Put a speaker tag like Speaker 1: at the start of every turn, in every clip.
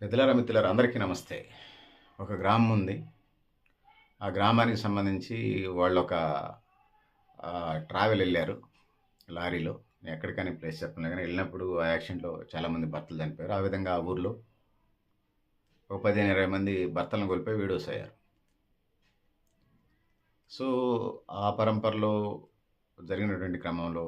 Speaker 1: పెద్దలారా మిత్రులారా అందరికీ నమస్తే. ఒక గ్రామం ఉంది. ఆ గ్రామానికి సంబంధించి వాళ్ళొక ట్రావెల్ ఎళ్లారు లారీలో. ఎక్కడికని ప్లేస్ చెప్పనులే గానీ, ఎళ్ళినప్పుడు ఆ యాక్సిడెంట్‌లో చాలామంది భర్తలు చనిపోయారు. ఆ విధంగా ఆ ఊర్లో ఒక 15, 20 మంది భర్తలను కోల్పోయి విడోస్ అయ్యారు. సో, ఆ పరంపరలో జరిగినటువంటి క్రమంలో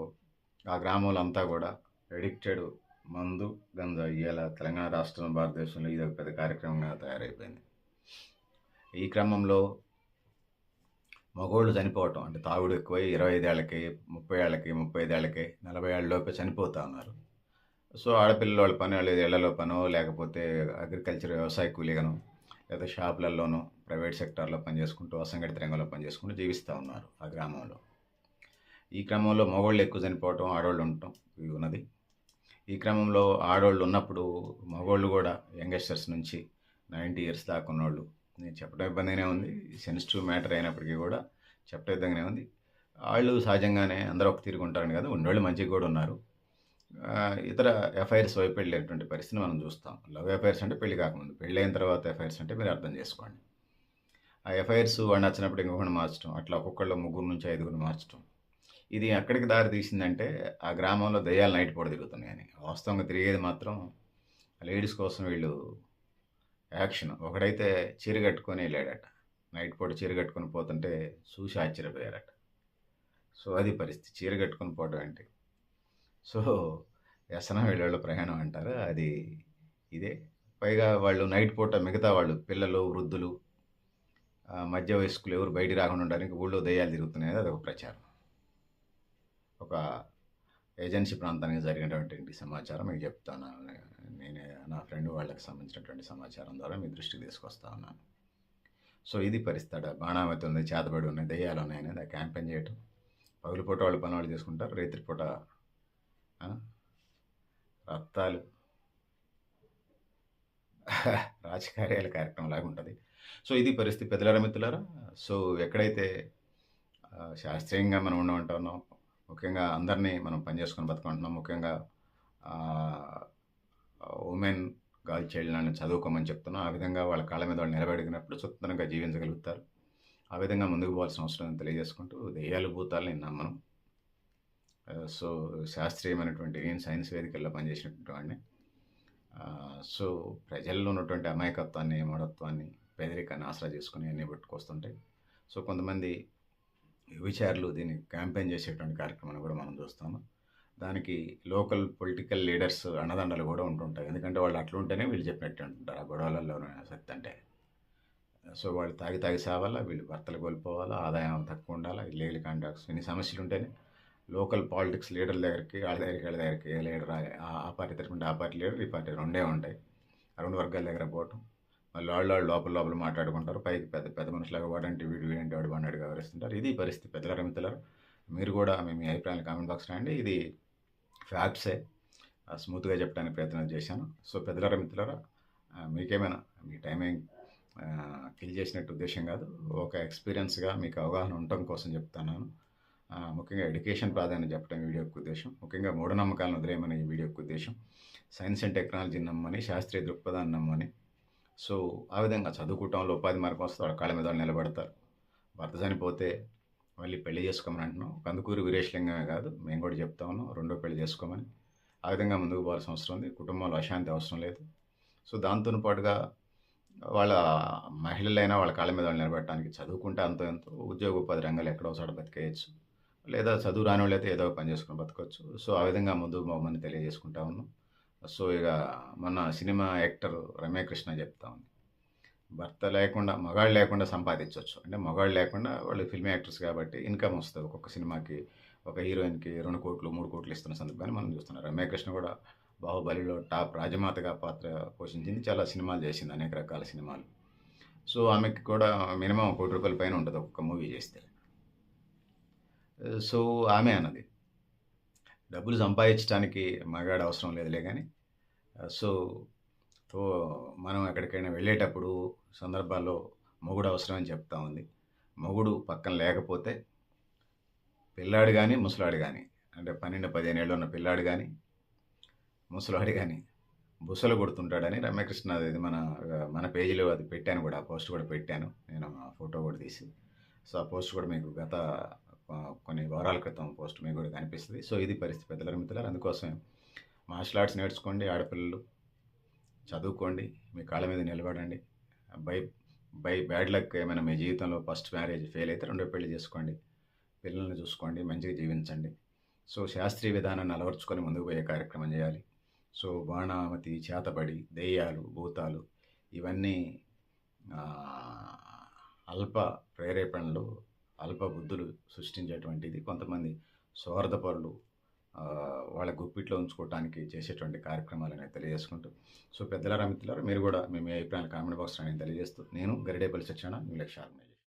Speaker 1: ఆ గ్రామంలో అంతా గూడా అడిక్టెడ్ మందు, గంజాయి ఇయాల తెలంగాణ రాష్ట్రం, భారతదేశంలో ఇదొక పెద్ద కార్యక్రమంగా తయారైపోయింది. ఈ క్రమంలో మగోళ్ళు చనిపోవటం అంటే తాగుడు ఎక్కువై 25 ఏళ్ళకి, 30 ఏళ్ళకి, 35 ఏళ్ళకి, 40 ఏళ్ళ లోపే చనిపోతా ఉన్నారు. సో, ఆడపిల్లలు వాళ్ళ పని వాళ్ళ ఇళ్లలో పనో, లేకపోతే అగ్రికల్చర్ వ్యవసాయ కూలీగానో, లేదా షాపులల్లోనో, ప్రైవేట్ సెక్టార్‌లో పనిచేసుకుంటూ, అసంఘటిత రంగంలో పనిచేసుకుంటూ జీవిస్తా ఉన్నారు ఆ గ్రామంలో. ఈ క్రమంలో మగోళ్ళు ఎక్కువ చనిపోవటం, ఆడోళ్ళు ఉండటం ఇది ఉన్నది. ఈ క్రమంలో ఆడోళ్ళు ఉన్నప్పుడు మగోళ్ళు గూడా యంగస్టర్స్ నుంచి 90 ఇయర్స్ దాకా ఉన్నోళ్ళు. నేను చెప్పడం ఇబ్బందిగానే ఉంది. సెన్సిటివ్ మ్యాటర్ అయినప్పటికీ గూడా చెప్పడం ఇబ్బందిగానే ఉంది. ఆళ్ళు సహజంగానే అందరూ ఒక తీరుగా ఉంటారని కాదు. ఉన్నోళ్ళు మంచిగా గూడా ఉన్నారు. ఇతర ఎఫ్ఐఆర్స్ వైపు వెళ్ళేటువంటి పరిస్థితిని మనం చూస్తాం. లవ్ ఎఫ్ఐఆర్స్ అంటే పెళ్లి కాకముందు. పెళ్లయిన తర్వాత ఎఫ్ఐఆర్స్ అంటే మీరు అర్థం చేసుకోండి. ఆ ఎఫ్ఐఆర్స్ వాడు నచ్చినప్పుడు ఇంకొకడిని మార్చడం. అట్లా ఒక్కొక్కళ్ళు 3-5 మార్చడం. ఇది ఎక్కడికి దారి తీసిందంటే, ఆ గ్రామంలో దెయ్యాలు నైట్ పూట తిరుగుతున్నాయని. వాస్తవంగా తిరిగేది మాత్రం లేడీస్ కోసం వీళ్ళు యాక్షన్. ఒకడైతే చీర కట్టుకొని ఎళ్ళాడట. నైట్ పూట చీర కట్టుకొని పోతుంటే చూసి ఆశ్చర్యపోయారట. సో, అది పరిస్థితి. చీర కట్టుకొని పోవడం ఏంటి? సో, వ్యసనం వీళ్ళోళ్ళ ప్రయాణం అంటారు. అది ఇదే. పైగా వాళ్ళు నైట్ పూట మిగతా వాళ్ళు పిల్లలు, వృద్ధులు, మధ్య వయస్కులు ఎవరు బయటికి రాకుండా ఉండడానికి ఊళ్ళో దెయ్యాలు తిరుగుతున్నాయని అదొక ప్రచారం. ఒక ఏజెన్సీ ప్రాంతానికి జరిగినటువంటి సమాచారం మీకు చెప్తాను. నేను నా ఫ్రెండ్ వాళ్ళకి సంబంధించినటువంటి సమాచారం ద్వారా మీ దృష్టికి తీసుకొస్తా ఉన్నాను. సో, ఇది పరిస్థితి. బాణామతి ఉంది, చేతబడి ఉన్నాయి, దెయ్యాలు ఉన్నాయనేది ఆ క్యాంపెయిన్ చేయటం. పగలుపూట వాళ్ళు పని వాళ్ళు చేసుకుంటారు. రాత్రిపూట రక్తాలు రాజకార్యాల కార్యక్రమం లాగా ఉంటుంది. సో, ఇది పరిస్థితి పెద్దలారా మిత్రులారా. సో, ఎక్కడైతే శాస్త్రీయంగా మనం ఉండమంటున్నాం, ముఖ్యంగా అందరినీ మనం పని చేసుకొని బతకమంటున్నాం. ముఖ్యంగా ఉమెన్, గర్ల్ చైల్డ్‌లని చదువుకోమని చెప్తున్నాం. ఆ విధంగా వాళ్ళ కాళ్ళ మీద వాళ్ళు నిలబడినప్పుడు స్వతంత్రంగా జీవించగలుగుతారు. ఆ విధంగా ముందుకు పోవాల్సిన అవసరం ఉందని తెలియజేసుకుంటూ, దెయ్యాలు, భూతాలు నేను నమ్మను. సో, శాస్త్రీయమైనటువంటి నేను సైన్స్ వేదికల్లో పనిచేసినటువంటి వాడిని. సో, ప్రజల్లో ఉన్నటువంటి అమాయకత్వాన్ని, మూఢత్వాన్ని, పేదరికాన్ని ఆసరా చేసుకొని అన్నీ పట్టుకొస్తుంటాయి. సో, కొంతమంది విచారులు దీన్ని క్యాంపెయిన్ చేసేటువంటి కార్యక్రమాన్ని కూడా మనం చూస్తాము. దానికి లోకల్ పొలిటికల్ లీడర్స్ అండదండలు కూడా ఉంటుంటాయి. ఎందుకంటే వాళ్ళు అట్లుంటేనే వీళ్ళు చెప్పినట్టు అంటుంటారు. ఆ గొడవలలోనే శక్తి అంటే. సో, వాళ్ళు తాగి తాగి సావాలా, వీళ్ళు భర్తలు కోల్పోవాలా, ఆదాయం తక్కువ ఉండాలా, ఇల్లీగల్ కాంట్రాక్ట్స్ ఇన్ని సమస్యలు ఉంటేనే లోకల్ పాలిటిక్స్ లీడర్ల దగ్గరికి, వీళ్ళ దగ్గరికి ఏ లీడర్ ఆ పార్టీ తరపున ఆ పార్టీ లీడర్, ఈ పార్టీ రెండే ఉంటాయి. ఆ 2 వర్గాల దగ్గర పోవటం. మళ్ళీ వాళ్ళు లోపల మాట్లాడుకుంటారు. పైకి పెద్ద పెద్ద మనుషులాగా వాడంటే వీడంటే వాడు బాగున్నాడుగా వ్యవహరిస్తుంటారు. ఇది పరిస్థితి పెద్దలారా మిత్రులారా. మీరు కూడా మీ అభిప్రాయాలు కామెంట్ బాక్స్ రాయండి. ఇది ఫ్యాక్ట్సే. స్మూత్‌గా చెప్పడానికి ప్రయత్నం చేశాను. సో, పెద్దలారా మిత్రులారా, మీకేమైనా మీ టైమింగ్ కిల్ చేసినట్టు ఉద్దేశం కాదు. ఒక ఎక్స్‌పీరియన్స్‌గా మీకు అవగాహన ఉండటం కోసం చెప్తున్నాను. ముఖ్యంగా ఎడ్యుకేషన్ ప్రాధాన్యత చెప్పడం వీడియో యొక్క ఉద్దేశం. ముఖ్యంగా మూఢనమ్మకాలను వదిలేయమని ఈ వీడియో యొక్క ఉద్దేశం. సైన్స్ అండ్ టెక్నాలజీని నమ్మని, శాస్త్రీయ దృక్పథాన్ని నమ్మని. సో, ఆ విధంగా చదువుకోవటంలో ఉపాధి మార్గం వస్తే వాళ్ళ కాళ్ళ మీద వాళ్ళు నిలబడతారు. భర్త చనిపోతే మళ్ళీ పెళ్లి చేసుకోమని అంటున్నాం. కందుకూరి వీరేశలింగమే కాదు, మేము కూడా చెప్తా ఉన్నాం రెండో పెళ్లి చేసుకోమని. ఆ విధంగా ముందుకు పోవాల్సిన అవసరం ఉంది. కుటుంబంలో అశాంతి అవసరం లేదు. సో, దాంతోని పాటుగా వాళ్ళ మహిళలైనా వాళ్ళ కాళ్ళ మీద వాళ్ళు నిలబడటానికి చదువుకుంటే అంతో ఎంతో ఉద్యోగ ఉపాధి రంగాలు ఎక్కడో చోట బతికేయచ్చు. లేదా చదువు రానోళ్ళైతే ఏదో ఒక పని చేసుకొని బతకొచ్చు. సో, ఆ విధంగా ముందుకు పోమని తెలియజేసుకుంటా ఉన్నాం. సో, ఇక మొన్న సినిమా యాక్టర్ రమ్యకృష్ణ చెప్తా ఉంది. భర్త లేకుండా, మగాళ్ళు లేకుండా సంపాదించొచ్చు. అంటే మగాళ్ళు లేకుండా వాళ్ళు ఫిల్మ్ యాక్టర్స్ కాబట్టి ఇన్‌కమ్ వస్తది. ఒక్కొక్క సినిమాకి ఒక హీరోయిన్‌కి 2,00,00,000, 3,00,00,000 ఇస్తున్న సందర్భాన్ని మనం చూస్తున్నాం. రమ్యకృష్ణ కూడా 'బాహుబలిలో' టాప్ రాజమాతగా పాత్ర పోషించింది. చాలా సినిమాలు చేసింది, అనేక రకాల సినిమాలు. సో, ఆమెకి కూడా మినిమమ్ ₹1,00,00,000 పైన ఉంటది ఒక్కొక్క మూవీ చేస్తే. సో, ఆమె అన్నది. డబ్బులు సంపాదించడానికి మగాడు అవసరం లేదులే గానీ, సో, సో, మనం ఎక్కడికైనా వెళ్ళేటప్పుడు సందర్భాల్లో మొగుడు అవసరమని చెప్తా ఉంది. మొగుడు పక్కన లేకపోతే పిల్లాడు గానీ, ముసలాడు గానీ, అంటే 12, 15 ఏళ్ళు ఉన్న పిల్లాడు గానీ, ముసలాడు గానీ బుసలు కొడుతుంటాడని రమ్యకృష్ణ అది మన పేజీలో అది పెట్టాను కూడా. ఆ పోస్ట్ కూడా పెట్టాను. నేను ఆ ఫోటో కూడా తీసి. సో, ఆ పోస్ట్ కూడా మీకు గత కొన్ని వారాల క్రితం పోస్ట్ మీకు కూడా కనిపిస్తది. సో, ఇది పరిస్థితి పెద్దలారా, మిత్రులారా. అందుకోసమే మార్షల్ ఆర్ట్స్ నేర్చుకోండి ఆడపిల్లలు. చదువుకోండి. మీ కాళ్ళ మీద నిలబడండి. బై బై బ్యాడ్ లక్ ఏమైనా మీ జీవితంలో ఫస్ట్ మ్యారేజ్ ఫెయిల్ అయితే రెండో పెళ్లి చేసుకోండి. పిల్లల్ని చూసుకోండి. మంచిగా జీవించండి. సో, శాస్త్రీయ విధానాన్ని అలవరుచుకొని ముందుకు పోయే కార్యక్రమం చేయాలి. సో, బాణామతి, చేతబడి, దెయ్యాలు, భూతాలు ఇవన్నీ అల్ప ప్రేరేపణలు, అల్ప బుద్ధులు సృష్టించేటువంటిది. కొంతమంది స్వార్థపరులు వాళ్ళ గుప్పిట్లో ఉంచుకోవటానికి చేసేటువంటి కార్యక్రమాలని తెలియజేసుకుంటూ, సో, పెద్దలారా, మిత్రులారా, మీరు కూడా మీ అభిప్రాయాలు కామెంట్ బాక్స్‌లో నేను తెలియజేస్తూ, నేను గరిడేపల్లి సత్యనారాయణ, మీ లక్ష్యాలు.